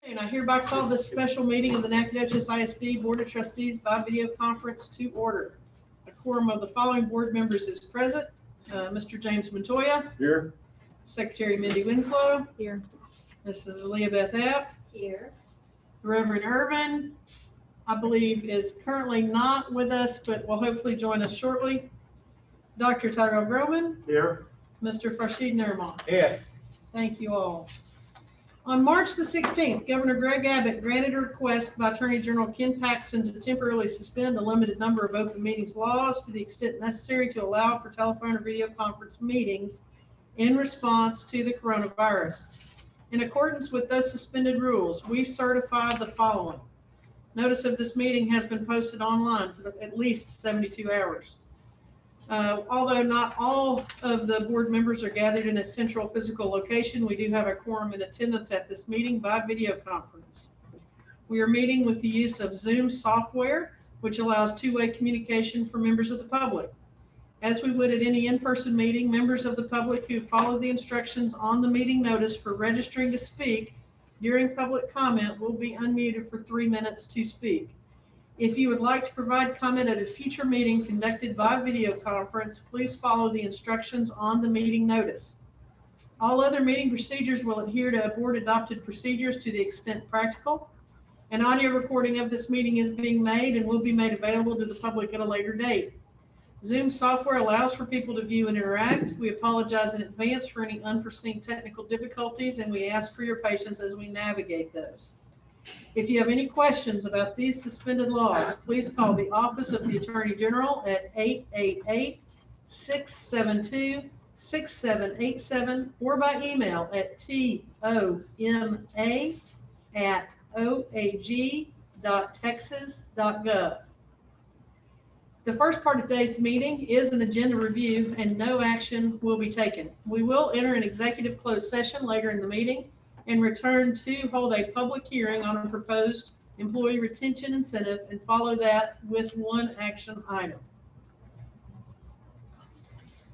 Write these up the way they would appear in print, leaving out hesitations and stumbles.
And I hereby call this special meeting of the Nacogdoches ISD Board of Trustees by video conference to order. A quorum of the following board members is present. Mr. James Montoya. Here. Secretary Mindy Winslow. Here. Mrs. Leah Beth Apt. Here. Reverend Irvin, I believe, is currently not with us, but will hopefully join us shortly. Dr. Tyrell Groman. Here. Mr. Farshid Nurman. Here. Thank you all. On March the 16th, Governor Greg Abbott granted a request by Attorney General Ken Paxton to temporarily suspend a limited number of open meetings laws to the extent necessary to allow for telephone or video conference meetings in response to the coronavirus. In accordance with those suspended rules, we certify the following. Notice of this meeting has been posted online for at least 72 hours. Although not all of the board members are gathered in a central physical location, we do have a quorum in attendance at this meeting by video conference. We are meeting with the use of Zoom software, which allows two-way communication for members of the public. As we would at any in-person meeting, members of the public who follow the instructions on the meeting notice for registering to speak during public comment will be unmuted for 3 minutes to speak. If you would like to provide comment at a future meeting conducted by video conference, please follow the instructions on the meeting notice. All other meeting procedures will adhere to board adopted procedures to the extent practical. An audio recording of this meeting is being made and will be made available to the public at a later date. Zoom software allows for people to view and interact. We apologize in advance for any unforeseen technical difficulties, and we ask for your patience as we navigate those. If you have any questions about these suspended laws, please call the Office of the Attorney General at 888-672-6787 or by email at toma@oag.texas.gov. The first part of today's meeting is an agenda review and no action will be taken. We will enter an executive closed session later in the meeting and return to hold a public hearing on a proposed employee retention incentive and follow that with one action item.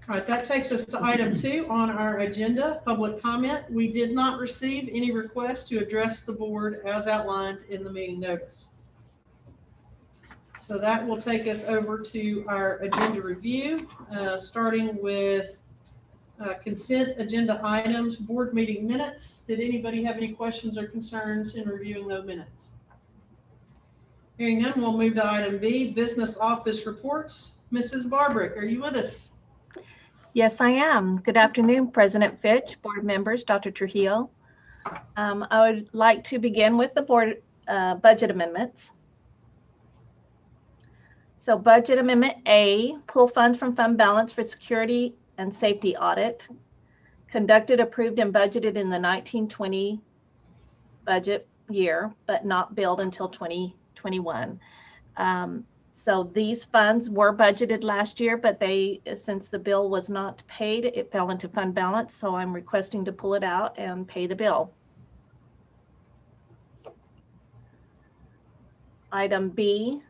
All right, that takes us to item 2 on our agenda, public comment. We did not receive any requests to address the board as outlined in the meeting notice. So that will take us over to our agenda review, starting with consent agenda items, board meeting minutes. Did anybody have any questions or concerns in reviewing those minutes? Hearing none, we'll move to item B, business office reports. Mrs. Barbarick, are you with us? Yes, I am. Good afternoon, President Fitch, board members, Dr. Trujillo. I would like to begin with the board budget amendments. So budget amendment A, pull funds from fund balance for security and safety audit, conducted, approved, and budgeted in the 1920 budget year, but not billed until 2021. So these funds were budgeted last year, but since the bill was not paid, it fell into fund balance. So I'm requesting to pull it out and pay the bill. Item B,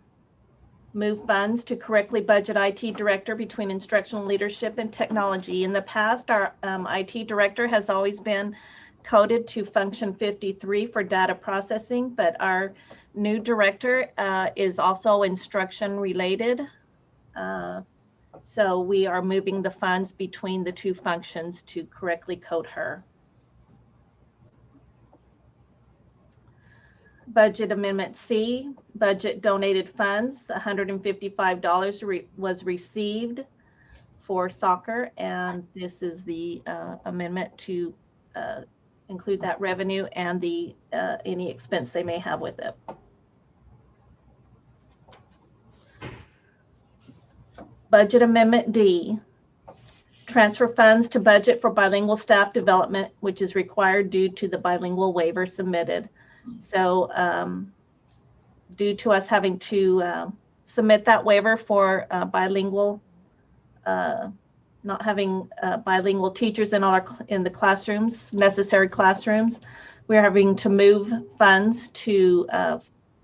move funds to correctly budget IT director between instructional leadership and technology. In the past, our IT director has always been coded to function 53 for data processing, but our new director is also instruction related. So we are moving the funds between the two functions to correctly code her. Budget amendment C, budget donated funds, $155 was received for soccer, and this is the amendment to include that revenue and the any expense they may have with it. Budget amendment D, transfer funds to budget for bilingual staff development, which is required due to the bilingual waiver submitted. So due to us having to submit that waiver for bilingual, not having bilingual teachers in the classrooms, necessary classrooms, we're having to move funds to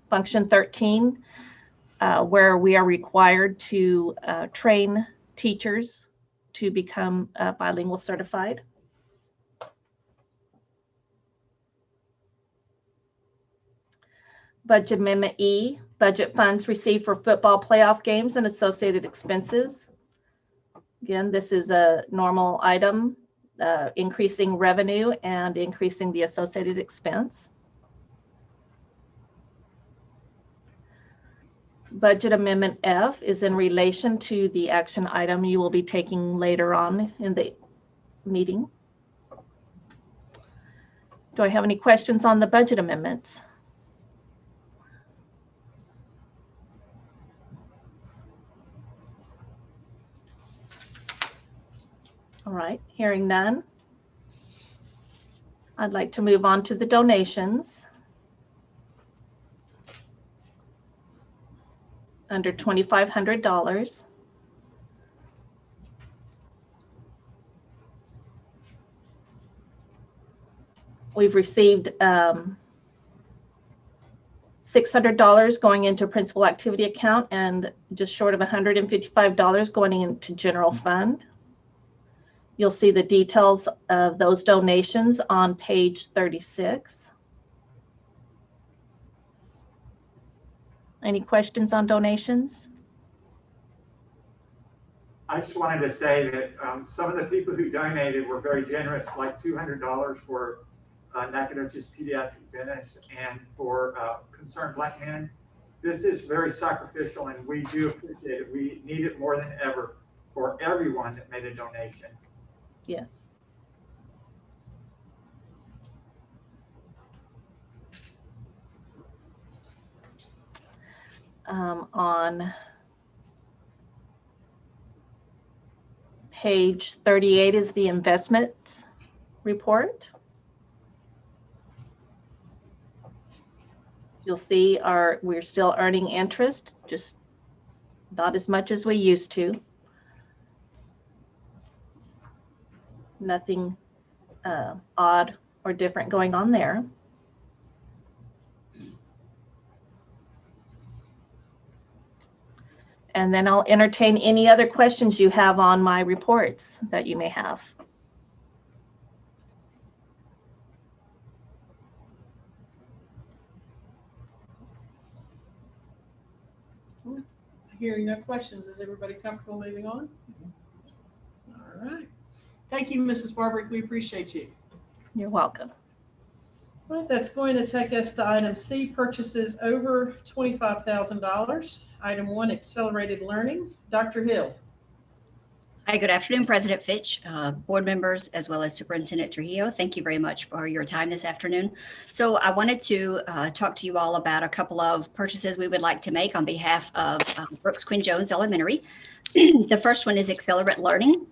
function 13, where we are required to train teachers to become bilingual certified. Budget Amendment E, budget funds received for football playoff games and associated expenses. Again, this is a normal item, increasing revenue and increasing the associated expense. Budget Amendment F is in relation to the action item you will be taking later on in the meeting. Do I have any questions on the budget amendments? All right, hearing none. I'd like to move on to the donations. Under $2,500. We've received $600 going into principal activity account and just short of $155 going into general fund. You'll see the details of those donations on page 36. Any questions on donations? I just wanted to say that some of the people who donated were very generous, like $200 for Nacogdoches pediatric dentist and for Concerned Black Men. This is very sacrificial and we do appreciate it. We need it more than ever for everyone that made a donation. Yes. On page 38 is the investments report. You'll see we're still earning interest, just not as much as we used to. Nothing odd or different going on there. And then I'll entertain any other questions you have on my reports that you may have. Hearing no questions, is everybody comfortable moving on? All right. Thank you, Mrs. Barbarick. We appreciate you. You're welcome. All right, that's going to take us to item C, purchases over $25,000. Item 1, accelerated learning. Dr. Hill. Hi, good afternoon, President Fitch, board members, as well as Superintendent Trujillo. Thank you very much for your time this afternoon. So I wanted to talk to you all about a couple of purchases we would like to make on behalf of Brooks Quinn Jones Elementary. The first one is Accelerate Learning.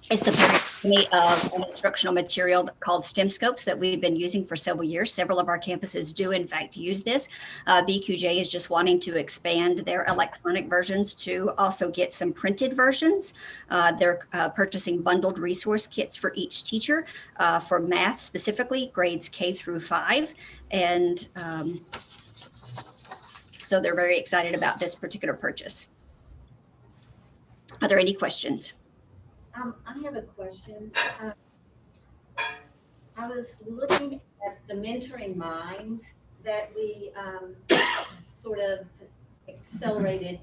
It's the company of an instructional material called STEM Scopes that we've been using for several years. Several of our campuses do, in fact, use this. BQJ is just wanting to expand their electronic versions to also get some printed versions. They're purchasing bundled resource kits for each teacher for math, specifically grades K through 5. And so they're very excited about this particular purchase. Are there any questions? I have a question. I was looking at the mentoring minds that we sort of accelerated,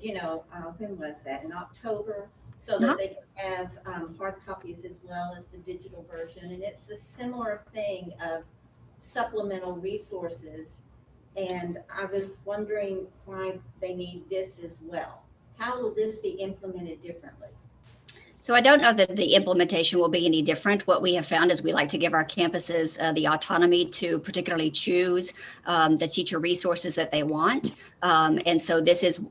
when was that? In October, so that they can have hard copies as well as the digital version. And it's a similar thing of supplemental resources. And I was wondering why they need this as well. How will this be implemented differently? So I don't know that the implementation will be any different. What we have found is we like to give our campuses the autonomy to particularly choose the teacher resources that they want. And so this is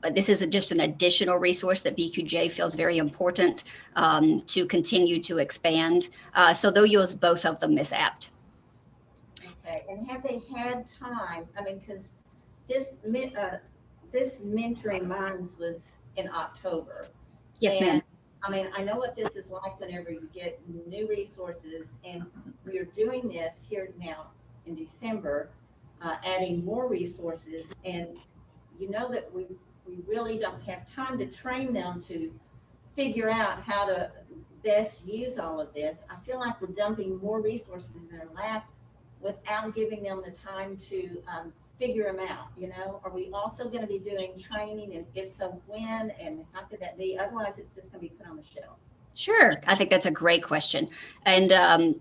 just an additional resource that BQJ feels very important to continue to expand. So they'll use both of them, Ms. Apt. Okay, and have they had time? I mean, because this Mentoring Minds was in October. Yes, ma'am. I mean, I know what this is like whenever you get new resources, and we are doing this here now in December, adding more resources, and you know that we really don't have time to train them to figure out how to best use all of this. I feel like we're dumping more resources in their lap without giving them the time to figure them out, you know? Are we also going to be doing training, and if so, when, and how could that be? Otherwise, it's just going to be put on the shelf. Sure. I think that's a great question. And,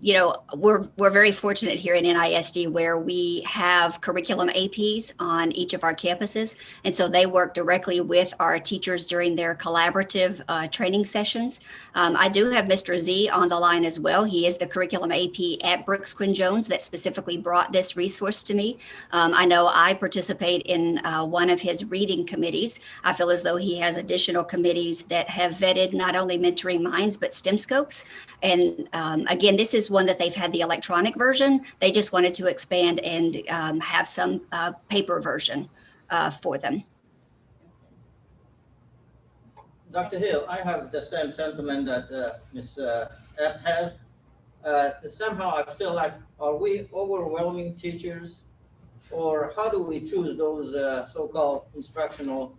you know, we're very fortunate here in NISD where we have curriculum APs on each of our campuses. And so they work directly with our teachers during their collaborative training sessions. I do have Mr. Z on the line as well. He is the curriculum AP at Brooks Quinn Jones that specifically brought this resource to me. I know I participate in one of his reading committees. I feel as though he has additional committees that have vetted not only Mentoring Minds, but STEM scopes. And again, this is one that they've had the electronic version. They just wanted to expand and have some paper version for them. Dr. Hill, I have the same sentiment that Ms. F has. Somehow I feel like, are we overwhelming teachers, or how do we choose those so-called instructional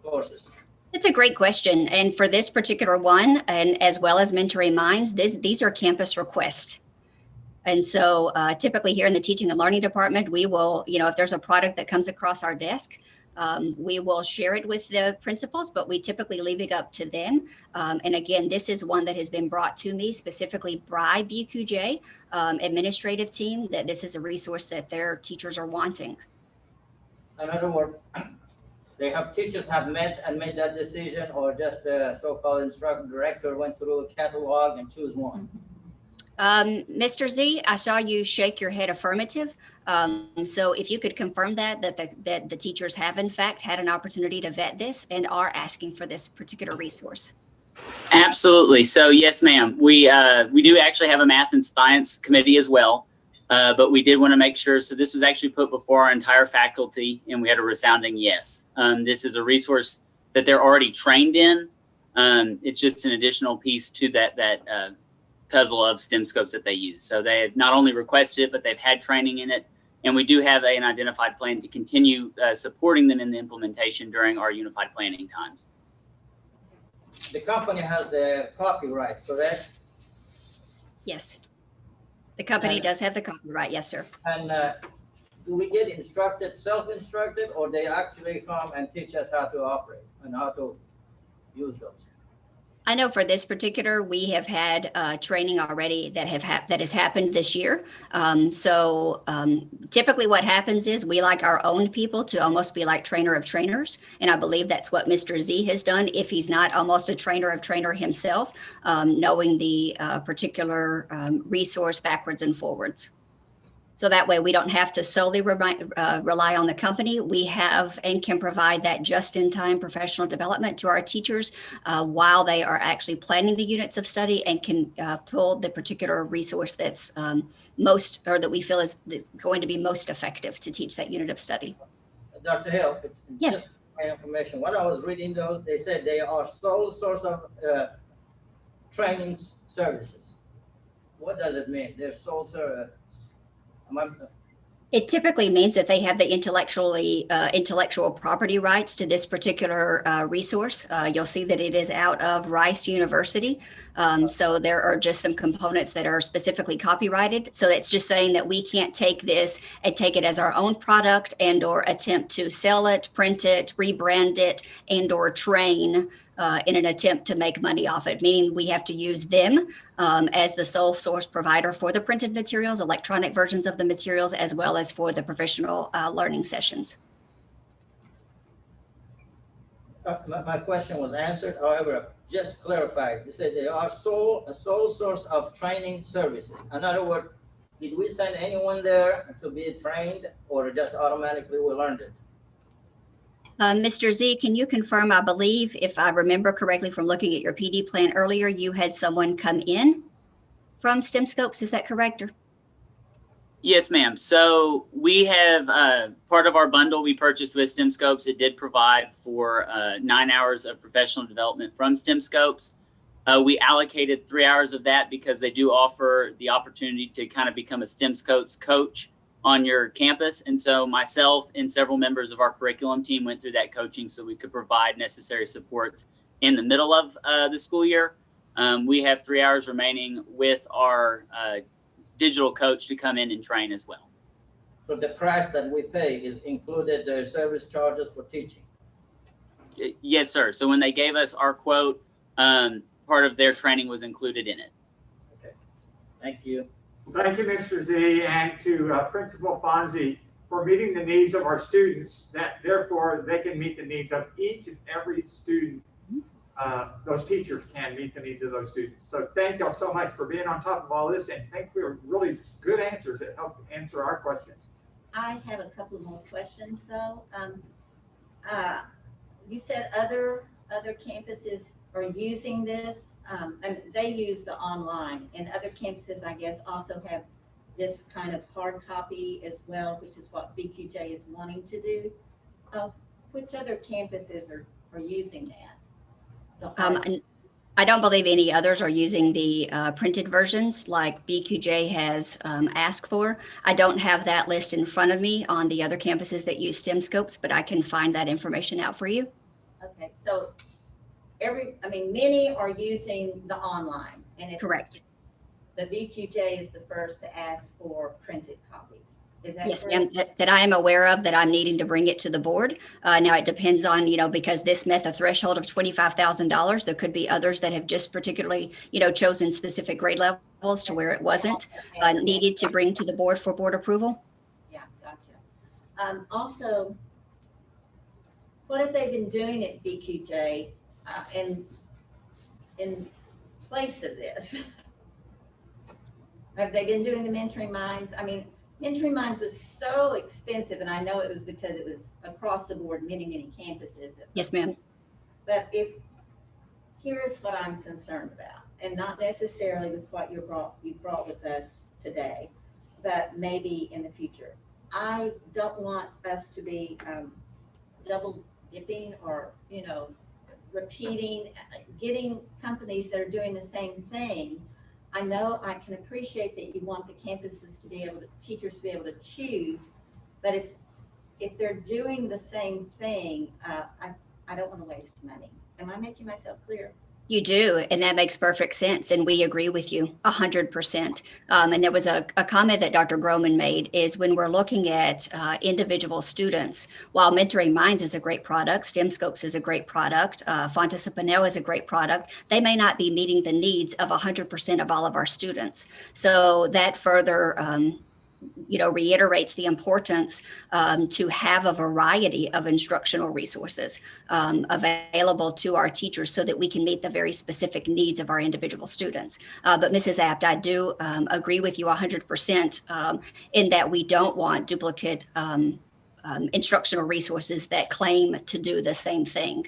courses? It's a great question. And for this particular one, and as well as Mentoring Minds, these are campus requests. And so typically here in the teaching and learning department, we will, you know, if there's a product that comes across our desk, we will share it with the principals, but we typically leave it up to them. And again, this is one that has been brought to me specifically by BQJ administrative team, that this is a resource that their teachers are wanting. In other words, they have teachers have met and made that decision, or just the so-called instructor director went through a catalog and choose one? Mr. Z, I saw you shake your head affirmative. So if you could confirm that the teachers have in fact had an opportunity to vet this and are asking for this particular resource. Absolutely. So yes, ma'am. We do actually have a math and science committee as well. But we did want to make sure, so this was actually put before our entire faculty, and we had a resounding yes. This is a resource that they're already trained in. It's just an additional piece to that puzzle of STEM scopes that they use. So they have not only requested it, but they've had training in it. And we do have an identified plan to continue supporting them in the implementation during our unified planning times. The company has the copyright, correct? Yes. The company does have the copyright, yes, sir. And do we get instructed, self-instructed, or they actually come and teach us how to operate and how to use those? I know for this particular, we have had training already that has happened this year. Typically what happens is we like our own people to almost be like trainer of trainers. And I believe that's what Mr. Z has done, if he's not almost a trainer of trainer himself, knowing the particular resource backwards and forwards. So that way we don't have to solely rely on the company. We have and can provide that just-in-time professional development to our teachers while they are actually planning the units of study, and can pull the particular resource that's that we feel is going to be most effective to teach that unit of study. Dr. Hill, yes. Just my information. When I was reading those, they said they are sole source of training services. What does it mean? They're sole source. It typically means that they have the intellectual property rights to this particular resource. You'll see that it is out of Rice University. So there are just some components that are specifically copyrighted. So it's just saying that we can't take this and take it as our own product and or attempt to sell it, print it, rebrand it, and or train in an attempt to make money off it, meaning we have to use them as the sole source provider for the printed materials, electronic versions of the materials, as well as for the professional learning sessions. My question was answered. However, just clarify, you said they are a sole source of training services. In other words, did we send anyone there to be trained, or just automatically we learned it? Mr. Z, can you confirm, I believe, if I remember correctly from looking at your PD plan earlier, you had someone come in from STEM Scopes, is that correct? Yes, ma'am. So we have part of our bundle we purchased with STEM Scopes. It did provide for 9 hours of professional development from STEM Scopes. We allocated 3 hours of that because they do offer the opportunity to kind of become a STEM Scopes coach on your campus. And so myself and several members of our curriculum team went through that coaching so we could provide necessary supports in the middle of the school year. We have 3 hours remaining with our digital coach to come in and train as well. So the price that we pay is included the service charges for teaching? Yes, sir. So when they gave us our quote, part of their training was included in it. Okay, thank you. Thank you, Mr. Z, and to Principal Fonzie for meeting the needs of our students, that therefore they can meet the needs of each and every student. Those teachers can meet the needs of those students. So thank y'all so much for being on top of all this, and thank you for really good answers that help answer our questions. I have a couple more questions though. You said other campuses are using this, and they use the online, and other campuses, I guess, also have this kind of hard copy as well, which is what BQJ is wanting to do. Which other campuses are using that? I don't believe any others are using the printed versions like BQJ has asked for. I don't have that list in front of me on the other campuses that use STEM scopes, but I can find that information out for you. Okay, so many are using the online, and it's Correct. The BQJ is the first to ask for printed copies. Is that Yes, correct? ma'am, that I am aware of, that I'm needing to bring it to the board. Now it depends on, because this met the threshold of $25,000. There could be others that have just particularly, chosen specific grade levels to where it wasn't needed to bring to the board for board approval. Yeah, gotcha. Also, what have they been doing at BQJ in place of this? Have they been doing the Mentoring Minds? I mean, Mentoring Minds was so expensive, and I know it was because it was across the board, many campuses. Yes, ma'am. But here's what I'm concerned about, and not necessarily with what you brought with us today, but maybe in the future. I don't want us to be double dipping or, repeating, getting companies that are doing the same thing. I know I can appreciate that you want the campuses to be able to, teachers to be able to choose, but if they're doing the same thing, I don't want to waste money. Am I making myself clear? You do, and that makes perfect sense, and we agree with you 100%. And there was a comment that Dr. Groman made, is when we're looking at individual students, while Mentoring Minds is a great product, STEM Scopes is a great product, Fontes and Pinnell is a great product, they may not be meeting the needs of 100% of all of our students. So that further reiterates the importance to have a variety of instructional resources available to our teachers so that we can meet the very specific needs of our individual students. But Mrs. Apt, I do agree with you 100% in that we don't want duplicate instructional resources that claim to do the same thing.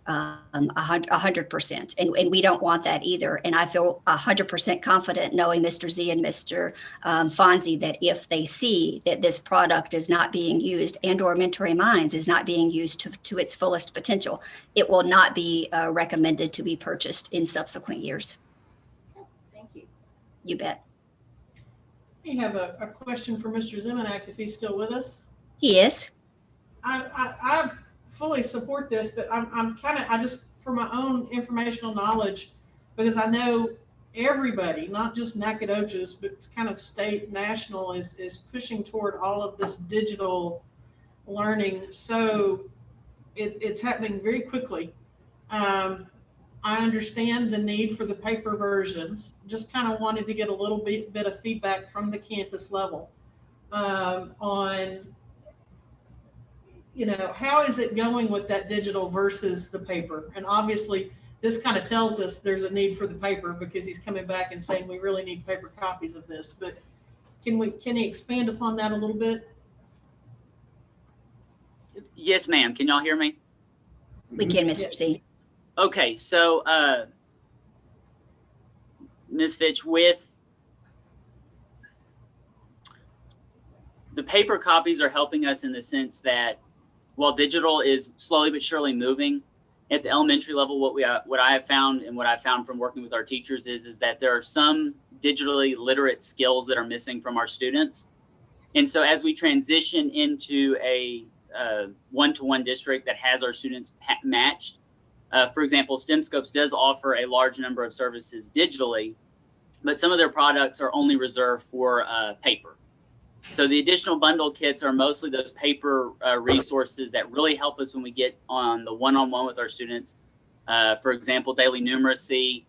100%, and we don't want that either. And I feel 100% confident knowing Mr. Z and Mr. Fonzie that if they see that this product is not being used and/or Mentoring Minds is not being used to its fullest potential, it will not be recommended to be purchased in subsequent years. Thank you. You bet. We have a question for Mr. Zemanek, if he's still with us. He is. I fully support this, but I just, for my own informational knowledge, because I know everybody, not just Nacogdoches, but it's kind of state, national, is pushing toward all of this digital learning. So it's happening very quickly. I understand the need for the paper versions. Just kind of wanted to get a little bit of feedback from the campus level on, how is it going with that digital versus the paper? And obviously this kind of tells us there's a need for the paper, because he's coming back and saying we really need paper copies of this. But can he expand upon that a little bit? Yes, ma'am. Can y'all hear me? We can, Mr. Z. Okay, so Ms. Fitch, with the paper copies are helping us in the sense that while digital is slowly but surely moving at the elementary level, what I have found and what I found from working with our teachers is that there are some digitally literate skills that are missing from our students. And so as we transition into a one-to-one district that has our students matched, for example, STEM Scopes does offer a large number of services digitally, but some of their products are only reserved for paper. So the additional bundle kits are mostly those paper resources that really help us when we get on the one-on-one with our students. For example, daily numeracy,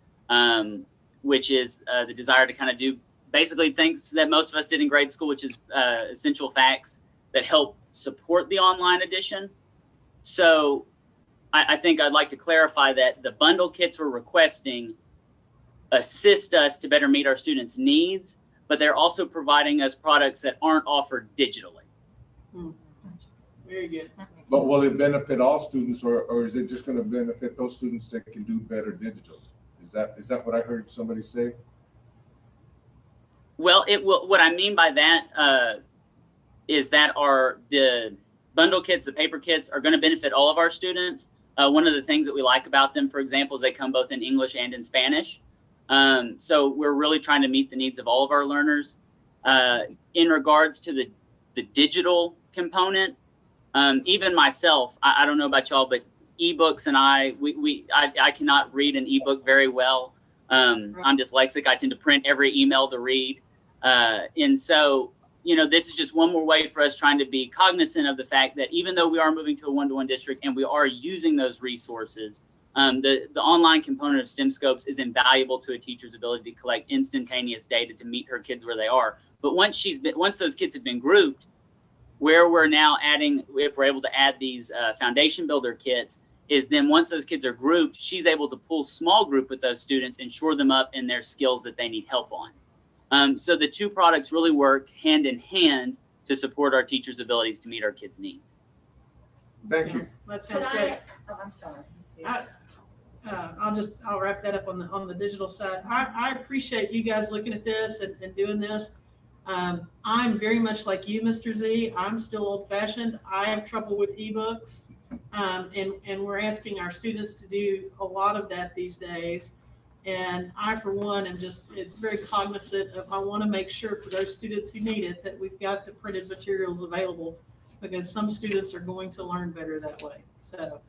which is the desire to kind of do basically things that most of us did in grade school, which is essential facts that help support the online edition. So I think I'd like to clarify that the bundle kits we're requesting assist us to better meet our students' needs, but they're also providing us products that aren't offered digitally. Very good. But will it benefit all students, or is it just going to benefit those students that can do better digital? Is that what I heard somebody say? Well, it will. What I mean by that is that the bundle kits, the paper kits, are going to benefit all of our students. One of the things that we like about them, for example, is they come both in English and in Spanish. So we're really trying to meet the needs of all of our learners. In regards to the digital component, even myself, I don't know about y'all, but ebooks and I cannot read an ebook very well. I'm dyslexic. I tend to print every email to read. And so, this is just one more way for us trying to be cognizant of the fact that even though we are moving to a one-to-one district and we are using those resources, the online component of STEM Scopes is invaluable to a teacher's ability to collect instantaneous data to meet her kids where they are. But once those kids have been grouped, where we're now adding, if we're able to add these foundation builder kits, is then once those kids are grouped, she's able to pull small group with those students and shore them up in their skills that they need help on. So the two products really work hand in hand to support our teachers' abilities to meet our kids' needs. Thank you. That sounds Could great. I'm sorry. I'll wrap that up on the digital side. I appreciate you guys looking at this and doing this. I'm very much like you, Mr. Z. I'm still old fashioned. I have trouble with ebooks. And we're asking our students to do a lot of that these days. And I, for one, am just very cognizant of, I want to make sure for those students who need it, that we've got the printed materials available, because some students are going to learn better that way. So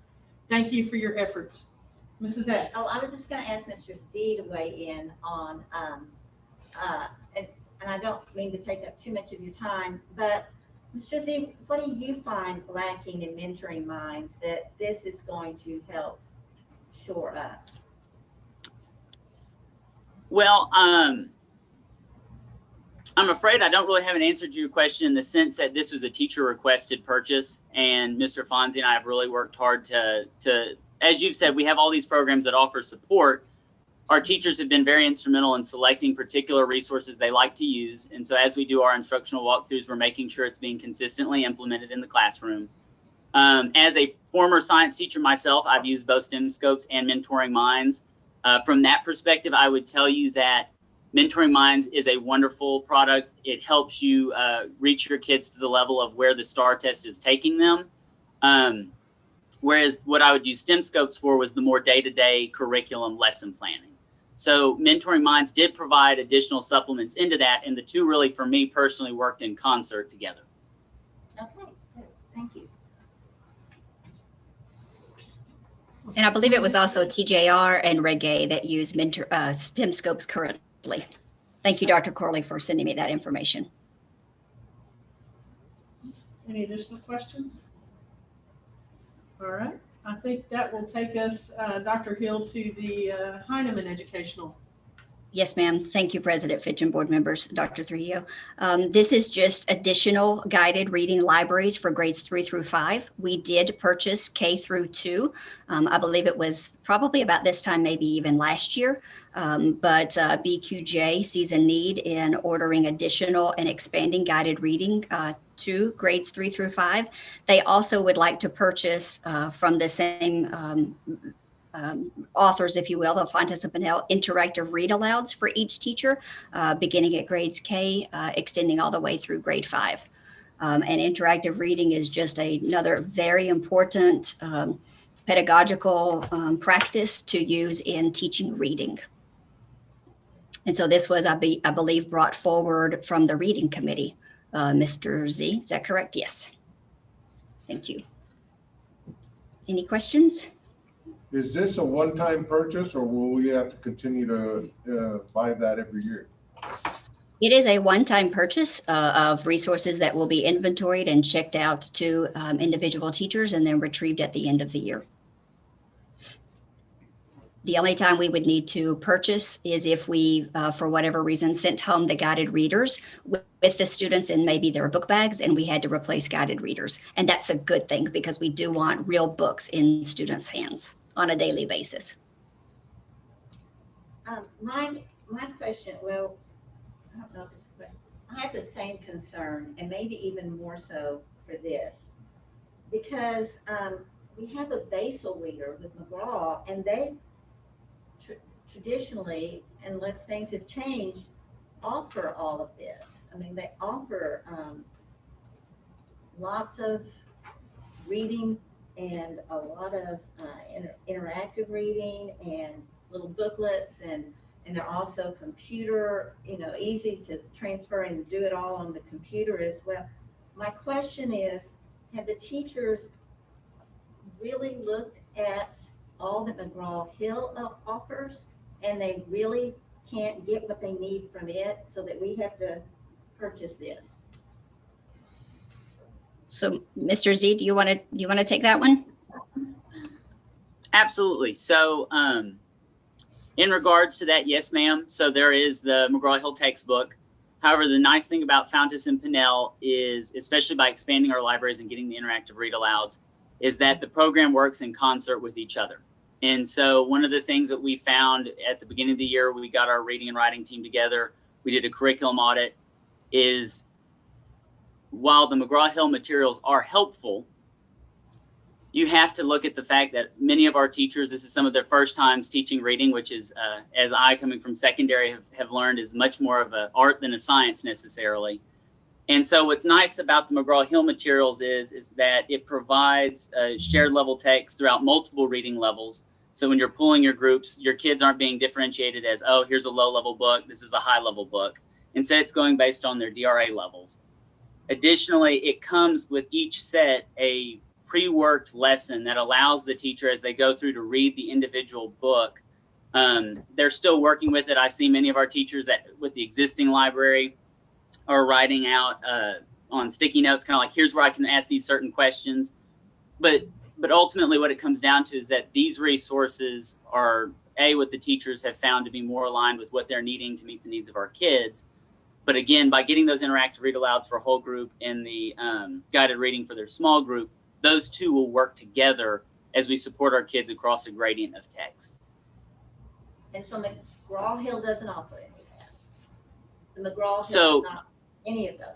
thank you for your efforts. Mrs. X. Oh, I was just going to ask Mr. Z to weigh in on, and I don't mean to take up too much of your time, but Mr. Z, what do you find lacking in Mentoring Minds that this is going to help shore up? Well, I'm afraid I don't really have an answer to your question in the sense that this was a teacher requested purchase, and Mr. Fonzie and I have really worked hard to, as you've said, we have all these programs that offer support. Our teachers have been very instrumental in selecting particular resources they like to use. And so as we do our instructional walkthroughs, we're making sure it's being consistently implemented in the classroom. As a former science teacher myself, I've used both STEM Scopes and Mentoring Minds. From that perspective, I would tell you that Mentoring Minds is a wonderful product. It helps you reach your kids to the level of where the STAR test is taking them. Whereas what I would use STEM Scopes for was the more day-to-day curriculum lesson planning. So Mentoring Minds did provide additional supplements into that, and the two really, for me personally, worked in concert together. Okay, good. Thank you. And I believe it was also TJR and Reg A that use STEM Scopes currently. Thank you, Dr. Corley, for sending me that information. Any additional questions? All right. I think that will take us, Dr. Hill, to the Heinemann Educational. Yes, ma'am. Thank you, President Fitch and board members, Dr. Trujillo. This is just additional guided reading libraries for grades 3 through 5. We did purchase K through 2. I believe it was probably about this time, maybe even last year. But BQJ sees a need in ordering additional and expanding guided reading to grades 3 through 5. They also would like to purchase from the same authors, if you will, the Fontes and Pinnell interactive read alouds for each teacher, beginning at grades K, extending all the way through grade 5. And interactive reading is just another very important pedagogical practice to use in teaching reading. And so this was, I believe, brought forward from the reading committee. Mr. Z, is that correct? Yes. Thank you. Any questions? Is this a one-time purchase, or will we have to continue to buy that every year? It is a one-time purchase of resources that will be inventoried and checked out to individual teachers and then retrieved at the end of the year. The only time we would need to purchase is if we, for whatever reason, sent home the guided readers with the students in maybe their book bags, and we had to replace guided readers. And that's a good thing because we do want real books in students' hands on a daily basis. My question, well, I don't know if it's, but I have the same concern, and maybe even more so for this, because we have a basal reader with McGraw, and they traditionally, unless things have changed, offer all of this. I mean, they offer lots of reading and a lot of interactive reading and little booklets, and they're also computer, easy to transfer and do it all on the computer as well. My question is, have the teachers really looked at all that McGraw-Hill offers, and they really can't get what they need from it, so that we have to purchase this? So, Mr. Z, do you want to take that one? Absolutely. So, in regards to that, yes, ma'am. So there is the McGraw-Hill textbook. However, the nice thing about Fountas and Pinnell is, especially by expanding our libraries and getting the interactive read alouds, is that the program works in concert with each other. And so one of the things that we found at the beginning of the year, we got our reading and writing team together, we did a curriculum audit, is while the McGraw-Hill materials are helpful, you have to look at the fact that many of our teachers, this is some of their first times teaching reading, which is, as I, coming from secondary, have learned is much more of an art than a science necessarily. And so what's nice about the McGraw-Hill materials is that it provides shared level text throughout multiple reading levels. So when you're pulling your groups, your kids aren't being differentiated as, oh, here's a low level book, this is a high level book. Instead, it's going based on their DRA levels. Additionally, it comes with each set a pre-worked lesson that allows the teacher, as they go through, to read the individual book. They're still working with it. I see many of our teachers that with the existing library are writing out on sticky notes, kind of like, here's where I can ask these certain questions. But ultimately what it comes down to is that these resources are, A, what the teachers have found to be more aligned with what they're needing to meet the needs of our kids. But again, by getting those interactive read alouds for whole group and the guided reading for their small group, those two will work together as we support our kids across a gradient of text. And so McGraw-Hill doesn't offer any of that. The McGraw-Hill So, does not any of those.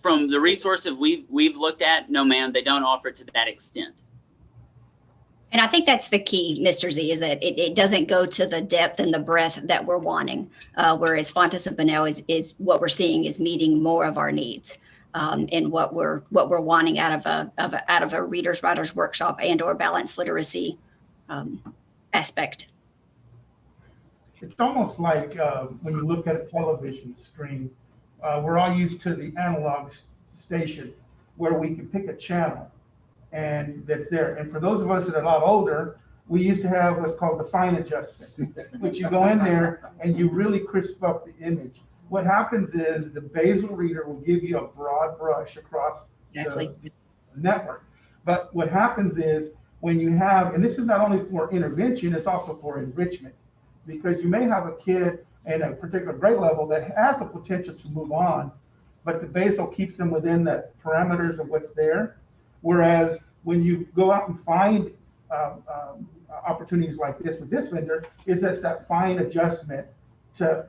From the resources we've looked at, no, ma'am, they don't offer it to that extent. And I think that's the key, Mr. Z, is that it doesn't go to the depth and the breadth that we're wanting. Whereas Fountas and Pinnell is what we're seeing is meeting more of our needs. And what we're wanting out of a readers writers workshop and or balanced literacy aspect. It's almost like when you look at a television screen, we're all used to the analog station where we can pick a channel and that's there. And for those of us that are a lot older, we used to have what's called the fine adjustment, which you go in there and you really crisp up the image. What happens is the basal reader will give you a broad brush across the network. But what happens is when you have, and this is not only for intervention, it's also for enrichment, because you may have a kid in a particular grade level that has the potential to move on, but the basal keeps them within the parameters of what's there. Whereas when you go out and find opportunities like this with this vendor, is that fine adjustment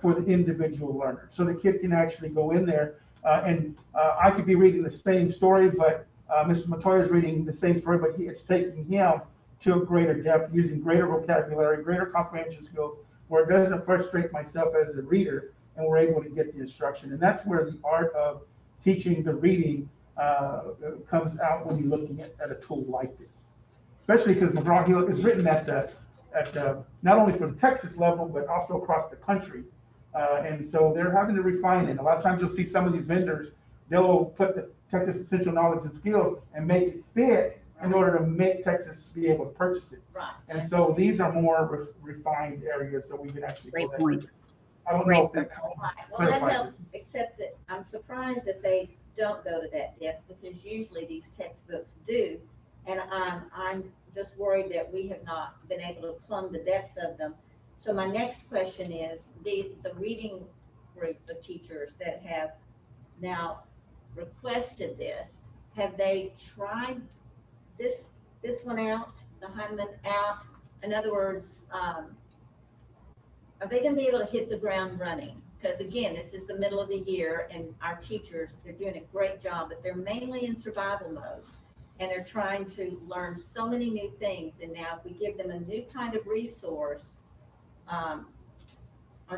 for the individual learner. So the kid can actually go in there and I could be reading the same story, but Mr. Montoya is reading the same story, but it's taking him to a greater depth, using greater vocabulary, greater comprehension skills, where it doesn't frustrate myself as a reader, and we're able to get the instruction. And that's where the art of teaching the reading comes out when you're looking at a tool like this. Especially because McGraw-Hill is written at not only for the Texas level, but also across the country. And so they're having to refine it. A lot of times you'll see some of these vendors, they'll put the Texas Essential Knowledge and Skills and make it fit in order to make Texas be able to purchase it. Right. And so these are more refined areas that we can actually. Great go point. after. I don't know if that Right. Well, that clarifies helps, this. except that I'm surprised that they don't go to that depth, because usually these textbooks do. And I'm just worried that we have not been able to plumb the depths of them. So my next question is, the reading group of teachers that have now requested this, have they tried this one out, the Heinemann out? In other words, are they going to be able to hit the ground running? Because again, this is the middle of the year, and our teachers, they're doing a great job, but they're mainly in survival mode, and they're trying to learn so many new things. And now if we give them a new kind of resource, are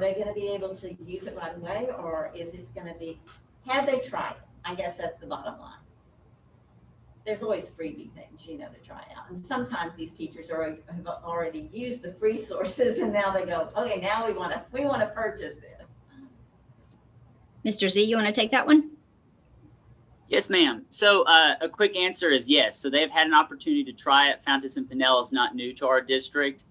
they going to be able to use it right away, or is this going to be, have they tried it? I guess that's the bottom line. There's always freebie things, to try out. And sometimes these teachers have already used the free sources, and now they go, okay, now we want to purchase this. Mr. Z, you want to take that one? Yes, ma'am. So a quick answer is yes. So they've had an opportunity to try it. Fountas and Pinnell is not new to our district.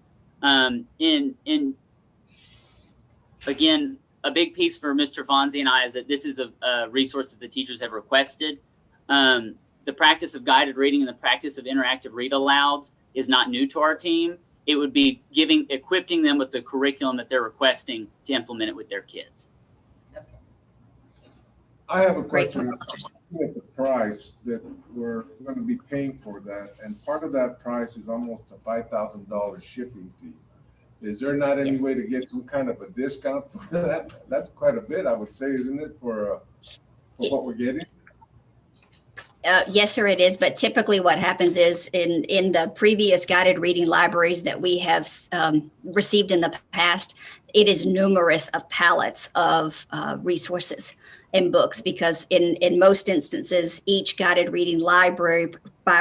Again, a big piece for Mr. Fonzie and I is that this is a resource that the teachers have requested. The practice of guided reading and the practice of interactive read alouds is not new to our team. It would be equipping them with the curriculum that they're requesting to implement it with their kids. I have a Great question. point, Mr. At the price that we're going to be paying for that, and part of that price is almost a $5,000 shipping fee. Is there not any Yes. way to get some kind of a discount for that? That's quite a bit, I would say, isn't it, for what we're getting? Yes, sir, it is. But typically what happens is in the previous guided reading libraries that we have received in the past, it is numerous of pallets of resources and books, because in most instances, each guided reading library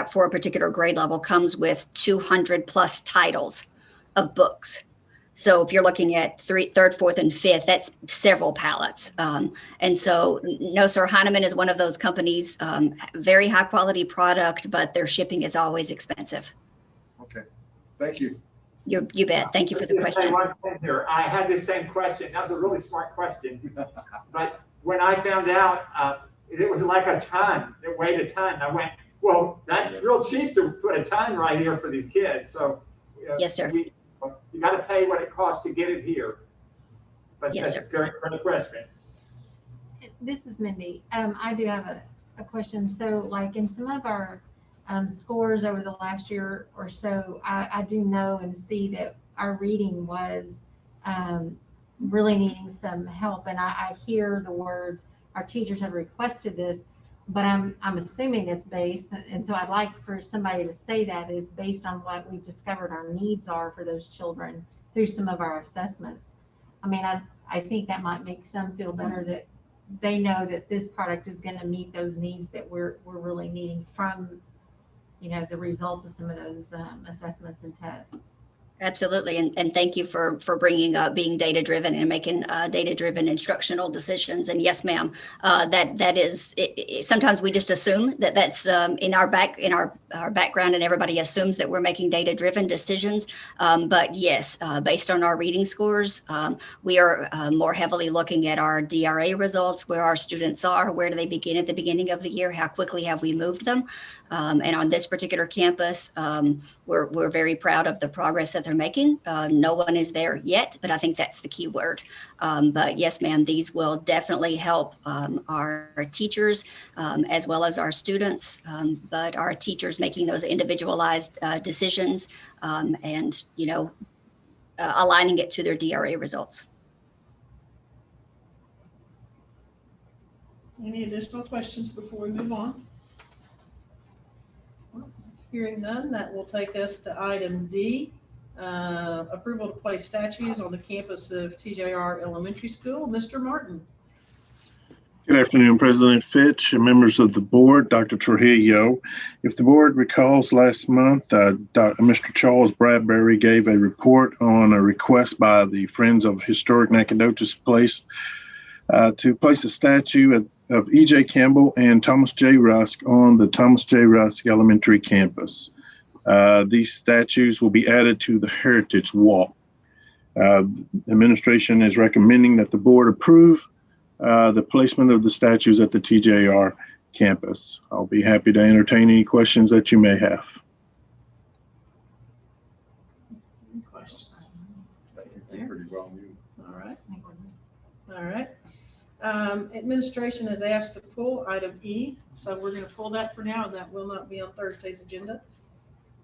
for a particular grade level comes with 200 plus titles of books. So if you're looking at third, fourth, and fifth, that's several pallets. And so, no, sir, Heinemann is one of those companies, very high quality product, but their shipping is always expensive. Okay, thank you. You bet. Thank you for the Let me just say question. one thing here. I had this same question. That was a really smart question. But when I found out it was like a ton, it weighed a ton, I went, well, that's real cheap to put a ton right here for these kids. So Yes, sir. You got to pay what it costs to get it here. But Yes, that's sir. a great question. This is Mindy. I do have a question. So like in some of our scores over the last year or so, I do know and see that our reading was really needing some help. And I hear the words, our teachers have requested this, but I'm assuming it's based, and so I'd like for somebody to say that is based on what we've discovered our needs are for those children through some of our assessments. I mean, I think that might make some feel better that they know that this product is going to meet those needs that we're really needing from, the results of some of those assessments and tests. Absolutely. And thank you for bringing up being data-driven and making data-driven instructional decisions. And yes, ma'am, that is, sometimes we just assume that that's in our background, and everybody assumes that we're making data-driven decisions. But yes, based on our reading scores, we are more heavily looking at our DRA results, where our students are, where do they begin at the beginning of the year, how quickly have we moved them. And on this particular campus, we're very proud of the progress that they're making. No one is there yet, but I think that's the key word. But yes, ma'am, these will definitely help our teachers as well as our students, but our teachers making those individualized decisions and, aligning it to their DRA results. Any additional questions before we move on? Hearing none, that will take us to item D, approval to place statues on the campus of TJR Elementary School. Mr. Martin. Good afternoon, President Fitch and members of the board, Dr. Trujillo. If the board recalls, last month, Mr. Charles Bradbury gave a report on a request by the Friends of Historic Nacogdoches Place to place a statue of E.J. Campbell and Thomas J. Rusk on the Thomas J. Rusk Elementary campus. These statues will be added to the Heritage Walk. Administration is recommending that the board approve the placement of the statues at the TJR campus. I'll be happy to entertain any questions that you may have. Any questions? Pretty well muted. All right. All right. Administration has asked to pull item E, so we're going to pull that for now, and that will not be on Thursday's agenda.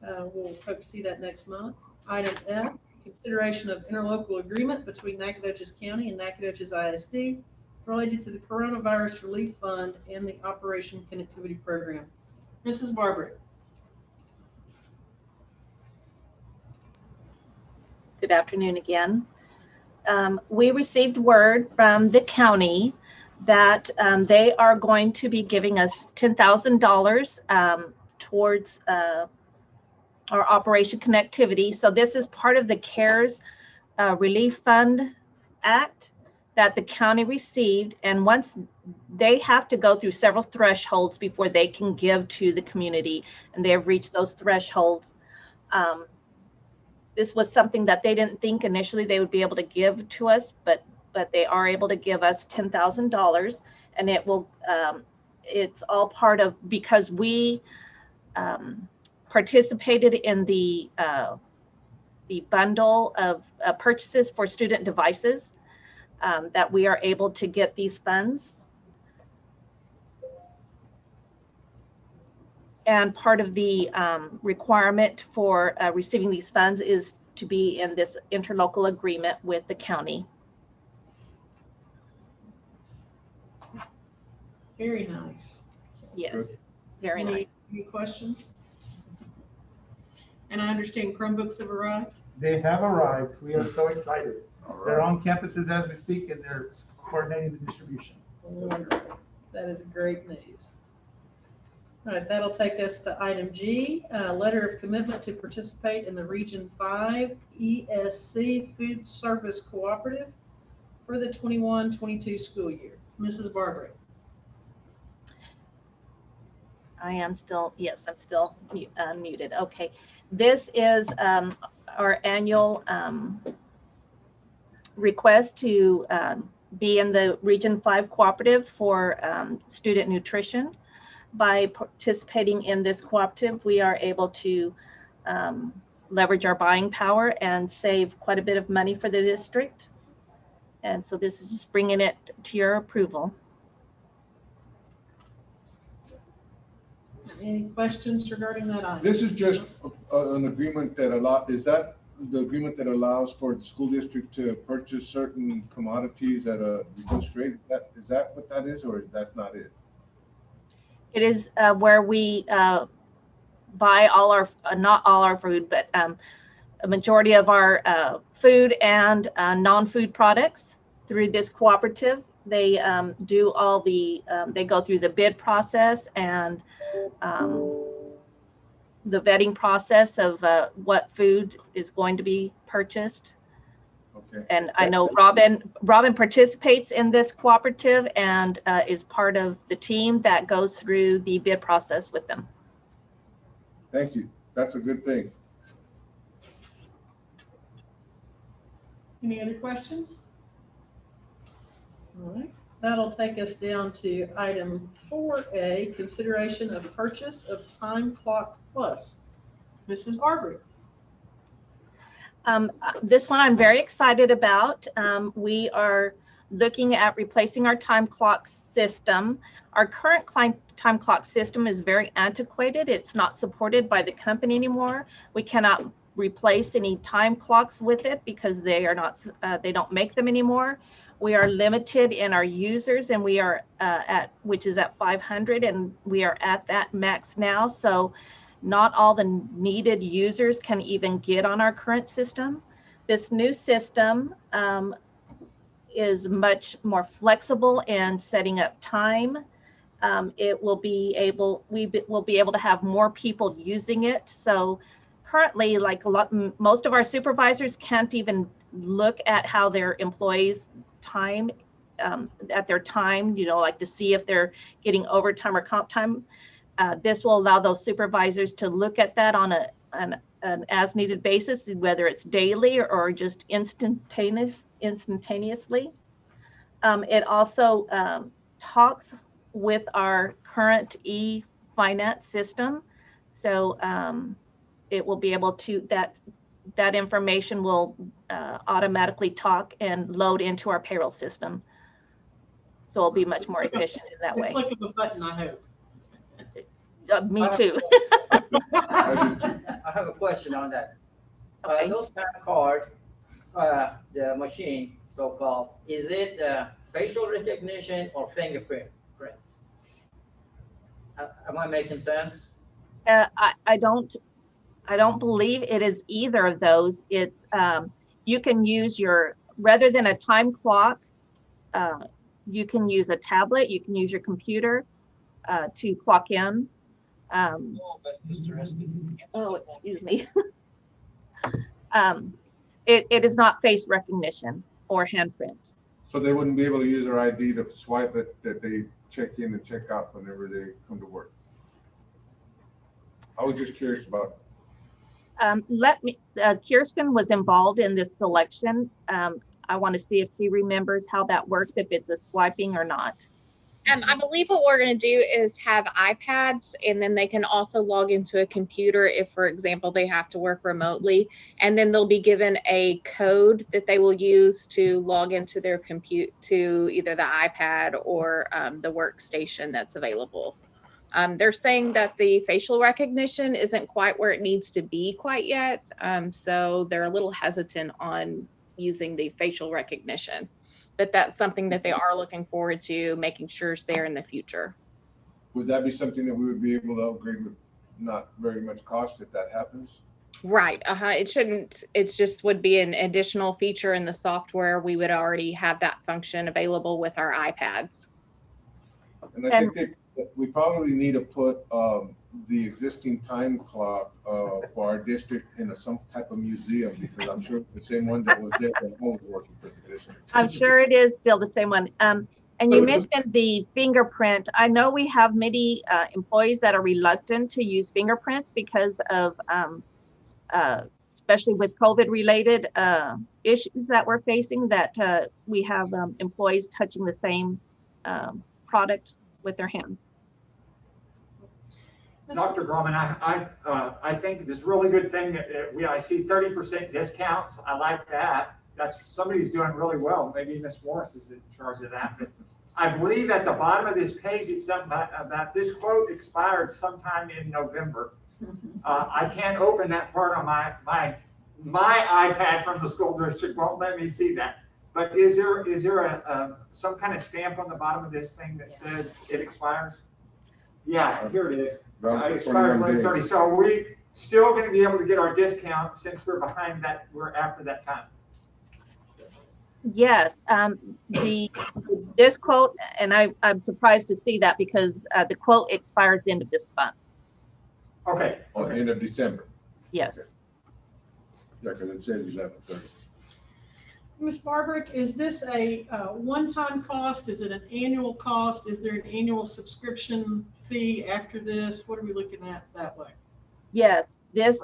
We'll hope to see that next month. Item F, consideration of interlocal agreement between Nacogdoches County and Nacogdoches ISD related to the Coronavirus Relief Fund and the Operation Connectivity Program. Mrs. Barbarick. Good afternoon again. We received word from the county that they are going to be giving us $10,000 towards our Operation Connectivity. So this is part of the CARES Relief Fund Act that the county received. And once they have to go through several thresholds before they can give to the community, and they have reached those thresholds. This was something that they didn't think initially they would be able to give to us, but they are able to give us $10,000, and it will. It's all part of, because we participated in the bundle of purchases for student devices, that we are able to get these funds. And part of the requirement for receiving these funds is to be in this interlocal agreement with the county. Very nice. Yes, very nice. Any questions? And I understand Chromebooks have arrived? They have arrived. We are so excited. They're on campuses as we speak, and they're coordinating the distribution. Wonderful. That is great news. All right, that'll take us to item G, letter of commitment to participate in the Region 5 ESC Food Service Cooperative for the 21-22 school year. Mrs. Barbarick. I am still, yes, I'm still unmuted. Okay. This is our annual request to be in the Region 5 Cooperative for student nutrition. By participating in this cooperative, we are able to leverage our buying power and save quite a bit of money for the district. And so this is just bringing it to your approval. Any questions regarding that item? This is just an agreement that is that the agreement that allows for the school district to purchase certain commodities at a reduced rate? Is that what that is, or that's not it? It is where we buy all our, not all our food, but a majority of our food and non-food products through this cooperative. They do all the, they go through the bid process and the vetting process of what food is going to be purchased. Okay. And I know Robin participates in this cooperative and is part of the team that goes through the bid process with them. Thank you. That's a good thing. Any other questions? All right, that'll take us down to item 4A, consideration of purchase of Time Clock Plus. Mrs. Barbarick. This one I'm very excited about. We are looking at replacing our time clock system. Our current time clock system is very antiquated. It's not supported by the company anymore. We cannot replace any time clocks with it because they are not, they don't make them anymore. We are limited in our users, and we are which is at 500, and we are at that max now. So not all the needed users can even get on our current system. This new system is much more flexible in setting up time. It will be able, will be able to have more people using it. So currently, like most of our supervisors can't even look at how their employees' time at their time, like to see if they're getting overtime or comp time. This will allow those supervisors to look at that on an as needed basis, whether it's daily or just instantaneously. It also talks with our current e-finance system. So it will be able to, that information will automatically talk and load into our payroll system. So it'll be much more efficient in that way. Click of a button, I hope. Me too. I have a question on that. Okay. Those time card, the machine, so-called, is it facial recognition or fingerprint? Am I making sense? I don't believe it is either of those. It's you can use rather than a time clock, you can use a tablet, you can use your computer to clock in. Oh, excuse me. It is not face recognition or handprint. So they wouldn't be able to use their ID to swipe it, that they check in and check out whenever they come to work? I was just curious about. Keirsten was involved in this selection. I want to see if she remembers how that works, if it's a swiping or not. I believe what we're going to do is have iPads, and then they can also log into a computer if, for example, they have to work remotely. And then they'll be given a code that they will use to log into their to either the iPad or the workstation that's available. They're saying that the facial recognition isn't quite where it needs to be quite yet. So they're a little hesitant on using the facial recognition. But that's something that they are looking forward to making sure is there in the future. Would that be something that we would be able to upgrade with not very much cost if that happens? Right. It shouldn't. It's just would be an additional feature in the software. We would already have that function available with our iPads. And I think that we probably need to put the existing time clock for our district in some type of museum, because I'm sure it's the same one that was there when I was working for the district. I'm sure it is still the same one. And you mentioned the fingerprint. I know we have many employees that are reluctant to use fingerprints because of, especially with COVID-related issues that we're facing, that we have employees touching the same product with their hands. Dr. Gorman, I think this really good thing that I see 30% discounts. I like that. That's somebody's doing really well. Maybe Ms. Morris is in charge of that. But I believe at the bottom of this page, it's something about this quote expired sometime in November. I can't open that part on my iPad from the school district. Won't let me see that. But is there some kind of stamp on the bottom of this thing that says it expires? Yeah, here it is. It expires 11/30. So are we still going to be able to get our discount since we're behind that? We're after that time. Yes, this quote, and I'm surprised to see that because the quote expires the end of this month. Okay. Or end of December. Yes. Okay. Yeah, because it says 11/30. Ms. Barbarick, is this a one-time cost? Is it an annual cost? Is there an annual subscription fee after this? What are we looking at that way? Yes, this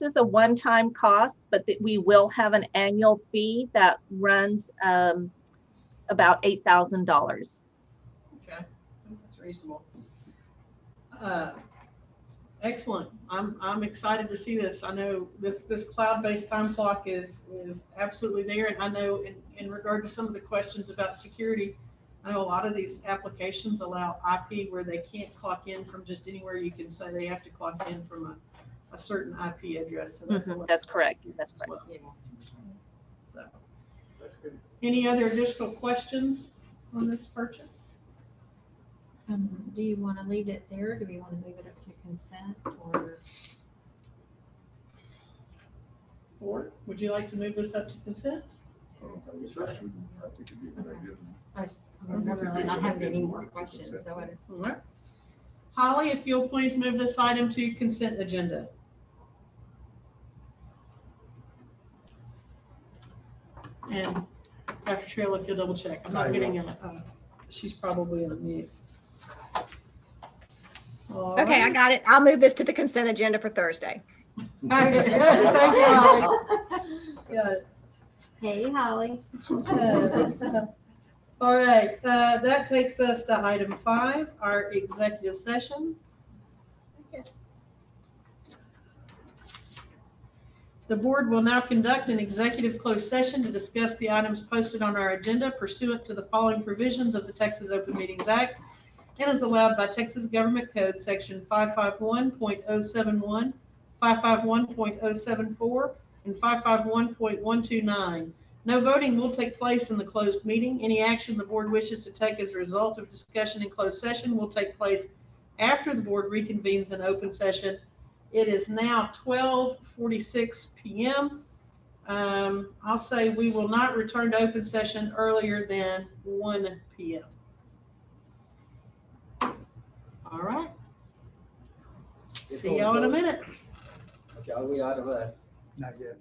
is a one-time cost, but we will have an annual fee that runs about $8,000. Okay, that's reasonable. Excellent. I'm excited to see this. I know this cloud-based time clock is absolutely there, and I know in regard to some of the questions about security, I know a lot of these applications allow IP where they can't clock in from just anywhere. You can say they have to clock in from a certain IP address. So that's correct. That's correct. Well. So, That's good. any other additional questions on this purchase? Do you want to leave it there? Do we want to move it up to consent, Or would you like to move this up to consent? I think it'd be a good idea. I'm really not having any more questions, so I just. All right. Holly, if you'll please move this item to consent agenda. And Dr. Trill, if you'll double check. I'm not getting she's probably on mute. All Okay, I right. got it. I'll move this to the consent agenda for Thursday. Thank you, Holly. Got it. Hey, Holly. All right, that takes us to item 5, our executive session. The board will now conduct an executive closed session to discuss the items posted on our agenda pursuant to the following provisions of the Texas Open Meetings Act and is allowed by Texas Government Code Section 551.071, 551.074, and 551.129. No voting will take place in the closed meeting. Any action the board wishes to take as a result of discussion in closed session will take place after the board reconvenes in open session. It is now 12:46 p.m. I'll say we will not return to open session earlier than 1 p.m. All right. See y'all in a minute. Okay, are we out of Not yet.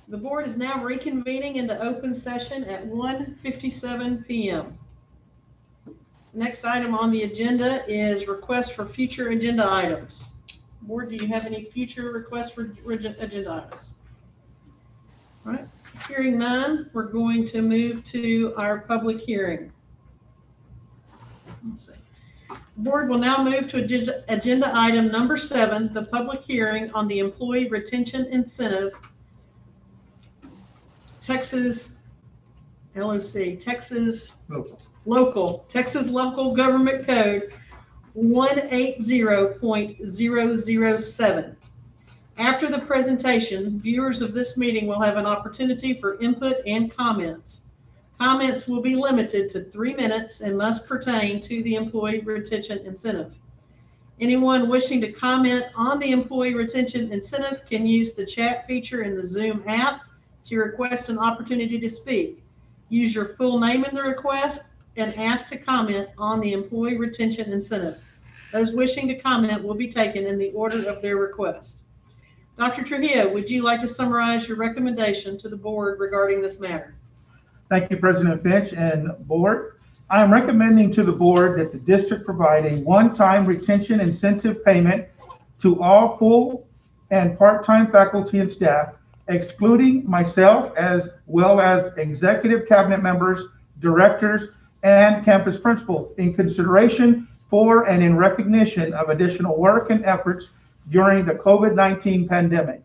The board is now reconvening into open session at 1:57 p.m. Next item on the agenda is requests for future agenda items. Board, do you have any future requests for agenda items? All right, hearing none, we're going to move to our public hearing. Let's see. The board will now move to agenda item number 7, the public hearing on the employee retention incentive, Texas LOC, Texas Texas Local Government Code 180.007. After the presentation, viewers of this meeting will have an opportunity for input and comments. Comments will be limited to 3 minutes and must pertain to the employee retention incentive. Anyone wishing to comment on the employee retention incentive can use the chat feature in the Zoom app to request an opportunity to speak. Use your full name in the request and ask to comment on the employee retention incentive. Those wishing to comment will be taken in the order of their request. Dr. Trujillo, would you like to summarize your recommendation to the board regarding this matter? Thank you, President Finch and board. I am recommending to the board that the district provide a one-time retention incentive payment to all full and part-time faculty and staff, excluding myself, as well as executive cabinet members, directors, and campus principals, in consideration for and in recognition of additional work and efforts during the COVID-19 pandemic.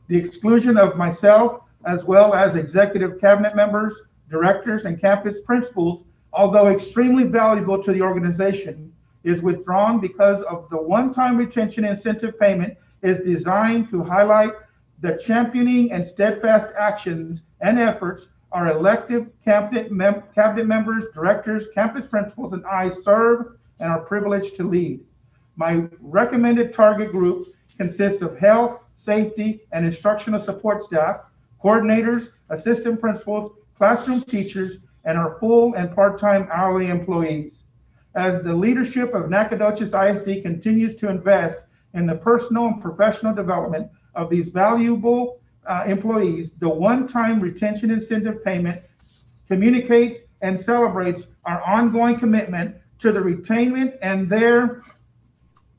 The exclusion of myself, as well as executive cabinet members, directors, and campus principals, although extremely valuable to the organization, is withdrawn because of the one-time retention incentive payment is designed to highlight the championing and steadfast actions and efforts our elective cabinet members, directors, campus principals, and I serve and are privileged to lead. My recommended target group consists of health, safety, and instructional support staff, coordinators, assistant principals, classroom teachers, and our full and part-time hourly employees. As the leadership of Nacogdoches ISD continues to invest in the personal and professional development of these valuable employees, the one-time retention incentive payment communicates and celebrates our ongoing commitment to the retainment and their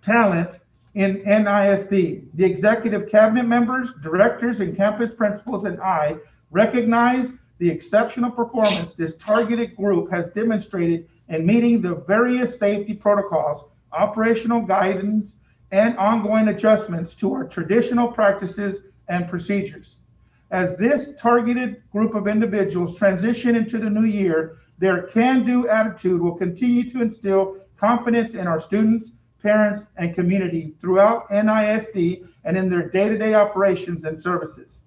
talent in NISD. The executive cabinet members, directors, and campus principals and I recognize the exceptional performance this targeted group has demonstrated in meeting the various safety protocols, operational guidance, and ongoing adjustments to our traditional practices and procedures. As this targeted group of individuals transition into the new year, their can-do attitude will continue to instill confidence in our students, parents, and community throughout NISD and in their day-to-day operations and services.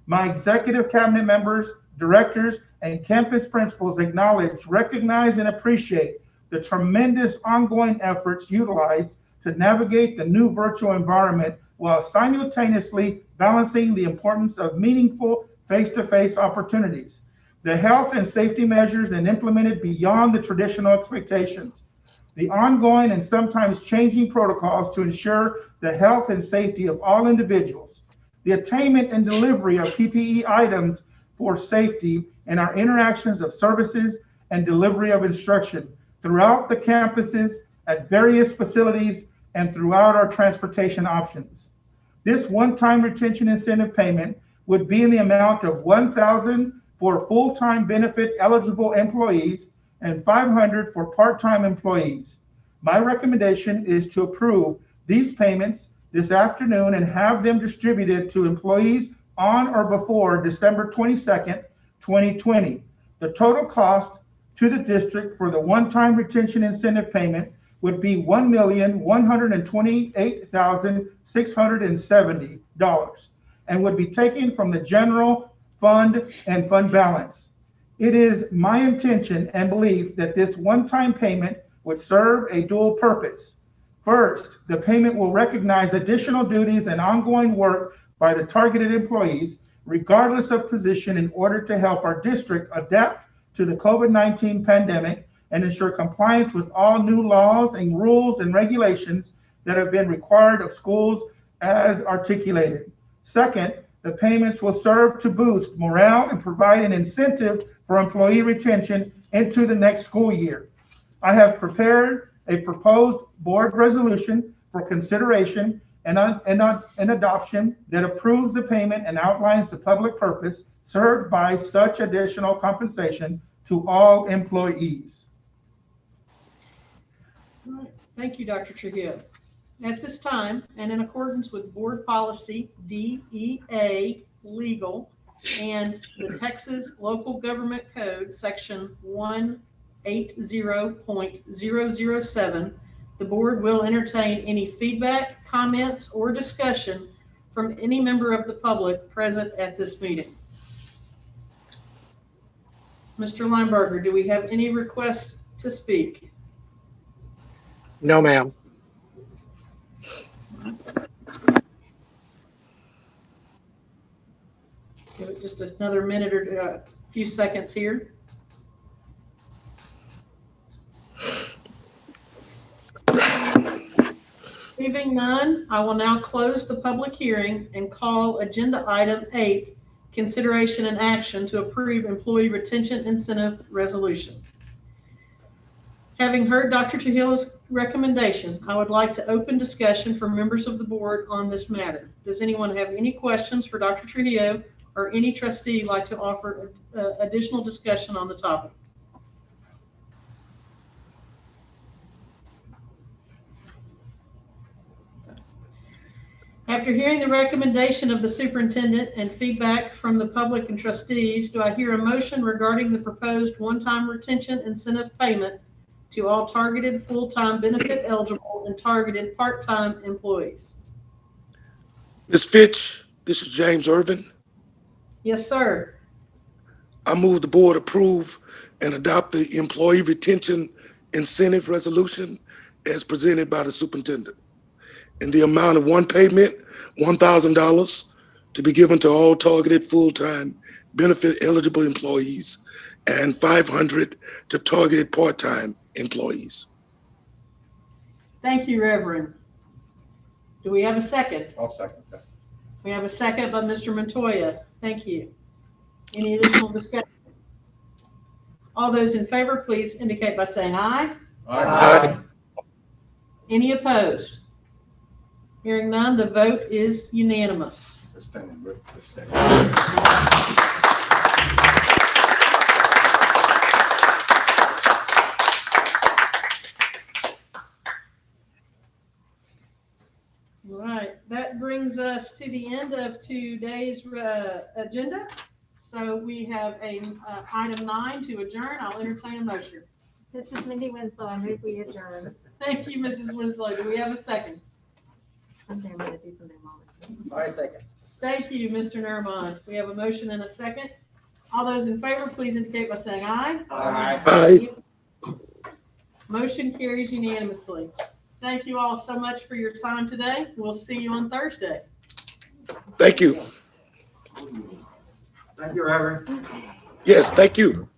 My executive cabinet members, directors, and campus principals acknowledge, recognize, and appreciate the tremendous ongoing efforts utilized to navigate the new virtual environment while simultaneously balancing the importance of meaningful face-to-face opportunities. The health and safety measures and implemented beyond the traditional expectations. The ongoing and sometimes changing protocols to ensure the health and safety of all individuals. the attainment and delivery of PPE items for safety, and our interactions of services and delivery of instruction throughout the campuses, at various facilities, and throughout our transportation options. This one-time retention incentive payment would be in the amount of $1,000 for full-time benefit eligible employees and $500 for part-time employees. My recommendation is to approve these payments this afternoon and have them distributed to employees on or before December 22nd, 2020. The total cost to the district for the one-time retention incentive payment would be $1,128,670 and would be taken from the general fund and fund balance. It is my intention and belief that this one-time payment would serve a dual purpose. First, the payment will recognize additional duties and ongoing work by the targeted employees, regardless of position, in order to help our district adapt to the COVID-19 pandemic and ensure compliance with all new laws and rules and regulations that have been required of schools as articulated. Second, the payments will serve to boost morale and provide an incentive for employee retention into the next school year. I have prepared a proposed board resolution for consideration and adoption that approves the payment and outlines the public purpose served by such additional compensation to all employees. All right. Thank you, Dr. Trujillo. At this time, and in accordance with Board Policy DEA Legal and the Texas Local Government Code, Section 180.007, the board will entertain any feedback, comments, or discussion from any member of the public present at this meeting. Mr. Lineberger, do we have any requests to speak? No, ma'am. Give it just another minute or a few seconds here. Leaving none, I will now close the public hearing and call agenda item 8, consideration and action to approve employee retention incentive resolution. Having heard Dr. Trujillo's recommendation, I would like to open discussion for members of the board on this matter. Does anyone have any questions for Dr. Trujillo or any trustee like to offer additional discussion on the topic? After hearing the recommendation of the superintendent and feedback from the public and trustees, do I hear a motion regarding the proposed one-time retention incentive payment to all targeted full-time benefit eligible and targeted part-time employees? Ms. Fitch, this is James Irvin. Yes, sir. I move the board approve and adopt the employee retention incentive resolution as presented by the superintendent in the amount of one payment, $1,000 to be given to all targeted full-time benefit eligible employees and $500 to targeted part-time employees. Thank you, Reverend. Do we have a second? I'll second that. We have a second by Mr. Montoya. Thank you. Any additional discussion? All those in favor, please indicate by saying aye. Aye. Any opposed? Hearing none, the vote is unanimous. Let's stand, Rick. Let's stand. All right, that brings us to the end of today's agenda. So we have a item 9 to adjourn. I'll entertain a motion. This is Mindy Winslow. I move we adjourn. Thank you, Mrs. Winslow. Do we have a second? Someday I'm gonna do something wrong. I second. Thank you, Mr. Nermon. We have a motion and a second. All those in favor, please indicate by saying aye. Aye. Aye. Motion carries unanimously. Thank you all so much for your time today. We'll see you on Thursday. Thank you. Thank you, Reverend. Yes, thank you.